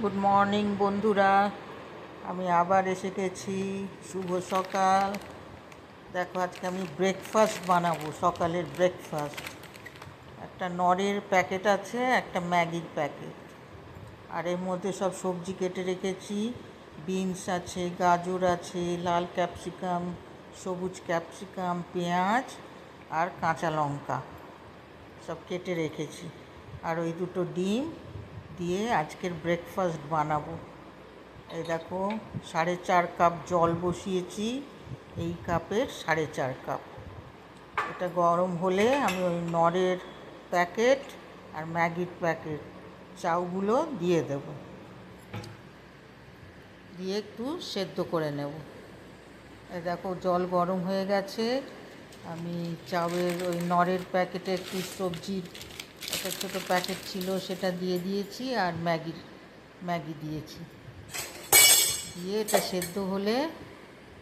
Good morning বন্ধুরা, আমি আবার এসে গেছি। শুভ সকাল। দেখো, আজকে আমি ব্রেকফাস্ট বানাবো, সকালের ব্রেকফাস্ট। একটা নরের প্যাকেট আছে, একটা ম্যাগির প্যাকেট, আর এর মধ্যে সব সবজি কেটে রেখেছি। বিনস আছে, গাজর আছে, লাল ক্যাপসিকাম, সবুজ ক্যাপসিকাম, পেঁয়াজ আর কাঁচা লঙ্কা সব কেটে রেখেছি। আর ওই দুটো ডিম দিয়ে আজকের ব্রেকফাস্ট বানাবো। এই দেখো, 4.5 কাপ জল বসিয়েছি, এই কাপের 4.5 কাপ। এটা গরম হলে আমি ওই নরের প্যাকেট আর ম্যাগির প্যাকেট চাউগুলো দিয়ে দেব, দিয়ে একটু সেদ্ধ করে নেব। এই দেখো, জল গরম হয়ে গেছে। আমি চাউয়ের ওই নরের প্যাকেটে একটু সবজির একটা ছোটো প্যাকেট ছিল, সেটা দিয়ে দিয়েছি, আর ম্যাগি দিয়েছি। দিয়ে এটা সেদ্ধ হলে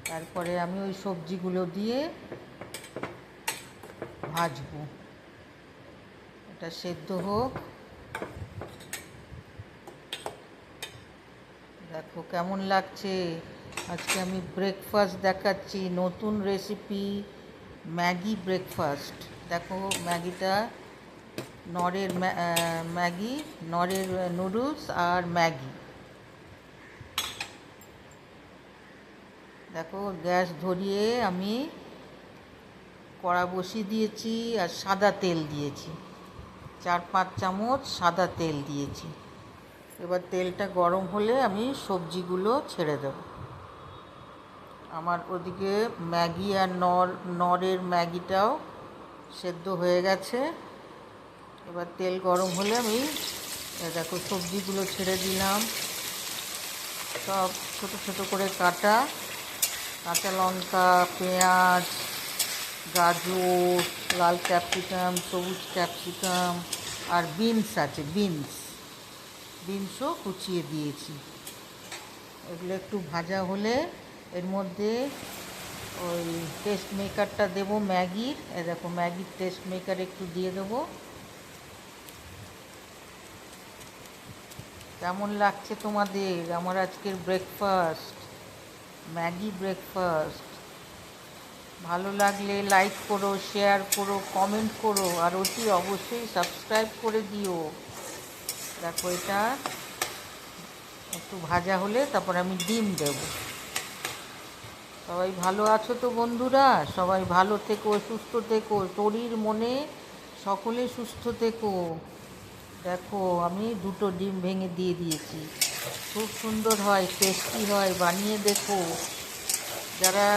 তারপরে আমি ওই সবজিগুলো দিয়ে ভাজবো। এটা সেদ্ধ হোক। দেখো কেমন লাগছে। আজকে আমি ব্রেকফাস্ট দেখাচ্ছি, নতুন রেসিপি, ম্যাগি ব্রেকফাস্ট। দেখো ম্যাগিটা, নরের ম্যাগি, নরের নুডলস আর ম্যাগি। দেখো, গ্যাস ধরিয়ে আমি কড়া বসিয়ে দিয়েছি, আর সাদা তেল দিয়েছি, 4-5 চামচ সাদা তেল দিয়েছি। এবার তেলটা গরম হলে আমি সবজিগুলো ছেড়ে দেব। আমার ওদিকে ম্যাগি আর নরের ম্যাগিটাও সেদ্ধ হয়ে গেছে। এবার তেল গরম হলে আমি দেখো সবজিগুলো ছেড়ে দিলাম। সব ছোট ছোট করে কাটা, কাঁচা লঙ্কা, পেঁয়াজ, গাজর, লাল ক্যাপসিকাম, সবুজ ক্যাপসিকাম, আর বিনস আছে, বিনসও কুচিয়ে দিয়েছি। এগুলো একটু ভাজা হলে এর মধ্যে ওই টেস্ট মেকারটা দেবো, ম্যাগির। এ দেখো, ম্যাগির টেস্ট মেকার একটু দিয়ে দেবো। কেমন লাগছে তোমাদের আমার আজকের ব্রেকফাস্ট, ম্যাগি ব্রেকফাস্ট? ভালো লাগলে লাইক করো, শেয়ার করো, কমেন্ট করো, আর অতি অবশ্যই সাবস্ক্রাইব করে দিও। দেখো, এটা একটু ভাজা হলে তারপর আমি ডিম দেব। সবাই ভালো আছো তো বন্ধুরা? সবাই ভালো থেকো, সুস্থ থেকো, শরীর মনে সকলে সুস্থ থেকো। দেখো, আমি 2টো ডিম ভেঙে দিয়ে দিয়েছি। খুব সুন্দর হয়, টেস্টি হয়, বানিয়ে দেখো। যারা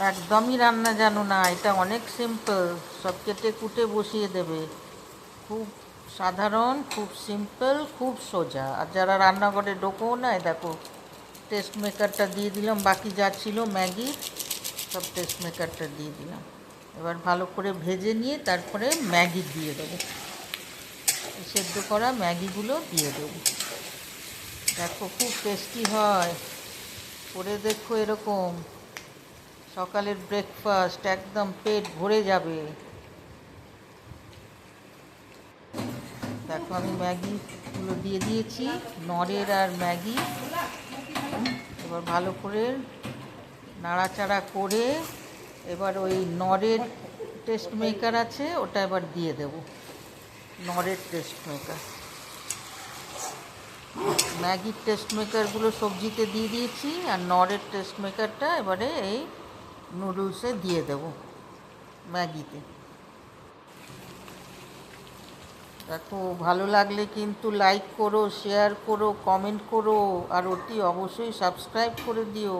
একদমই রান্না জানো না, এটা অনেক সিম্পল, সব কেটে কুটে বসিয়ে দেবে। খুব সাধারণ, খুব সিম্পল, খুব সোজা। আর যারা রান্নাঘরে ঢোকো না, দেখো টেস্ট মেকারটা দিয়ে দিলাম, বাকি যা ছিল ম্যাগি সব টেস্ট মেকারটা দিয়ে দিলাম। এবার ভালো করে ভেজে নিয়ে তারপরে ম্যাগি দিয়ে দেবো, সেদ্ধ করা ম্যাগিগুলো দিয়ে দেবো। দেখো, খুব টেস্টি হয়, করে দেখো এরকম। সকালের ব্রেকফাস্ট একদম পেট ভরে যাবে। দেখো, আমি ম্যাগিগুলো দিয়ে দিয়েছি, নরের আর ম্যাগি। এবার ভালো করে নাড়াচাড়া করে এবার ওই নরের টেস্ট মেকার আছে, ওটা এবার দিয়ে দেব, নরের টেস্ট মেকার। ম্যাগির টেস্ট মেকারগুলো সবজিতে দিয়ে দিয়েছি, আর নরের টেস্ট মেকারটা এবারে এই নুডলসে দিয়ে দেব, ম্যাগিতে। দেখো, ভালো লাগলে কিন্তু লাইক করো, শেয়ার করো, কমেন্ট করো, আর অতি অবশ্যই সাবস্ক্রাইব করে দিও।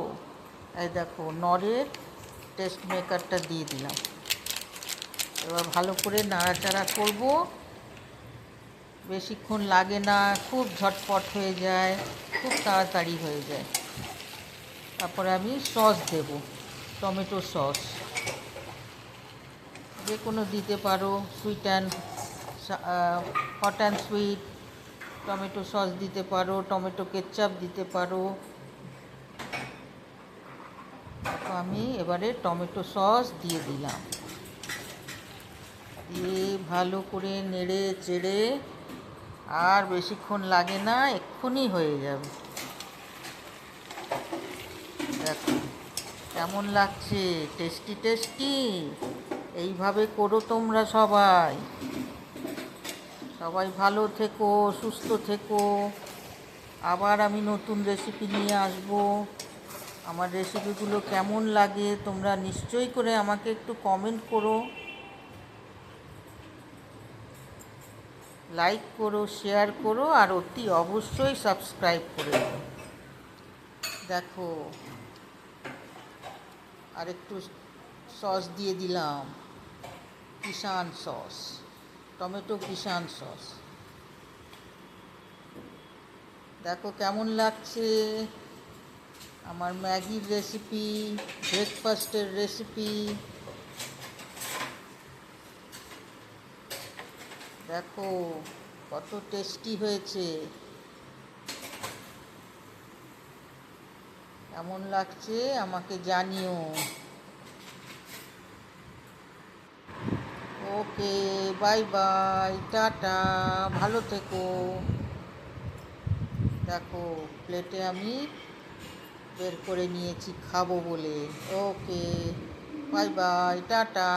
এই দেখো, নরের টেস্ট মেকারটা দিয়ে দিলাম। এবার ভালো করে নাড়াচাড়া করব। বেশিক্ষণ লাগে না, খুব ঝটপট হয়ে যায়, খুব তাড়াতাড়ি হয়ে যায়। তারপরে আমি সস দেব, টমেটো সস যে কোনো দিতে পারো, hot and sweet tomato sauce দিতে পারো, টমেটো কেচাপ দিতে পারো। আমি এবারে টমেটো সস দিয়ে দিলাম, দিয়ে ভালো করে নেড়ে চেড়ে আর বেশিক্ষণ লাগে না, এক্ষুনি হয়ে যাবে। দেখো কেমন লাগছে, টেস্টি টেস্টি। এইভাবে করো তোমরা সবাই। সবাই ভালো থেকো, সুস্থ থেকো। আবার আমি নতুন রেসিপি নিয়ে আসবো। আমার রেসিপিগুলো কেমন লাগে তোমরা নিশ্চয়ই করে আমাকে একটু কমেন্ট করো, লাইক করো, শেয়ার করো, আর অতি অবশ্যই সাবস্ক্রাইব করে দিও। দেখো আর একটু সস দিয়ে দিলাম, কিষান সস, টমেটো কিষান সস। দেখো কেমন লাগছে আমার ম্যাগির রেসিপি, ব্রেকফাস্টের রেসিপি। দেখো কত টেস্টি হয়েছে, কেমন লাগছে আমাকে জানিও। ওকে, বাই বাই, টাটা, ভালো থেকো। দেখো প্লেটে আমি বের করে নিয়েছি খাবো বলে। ওকে, বাই বাই, টাটা।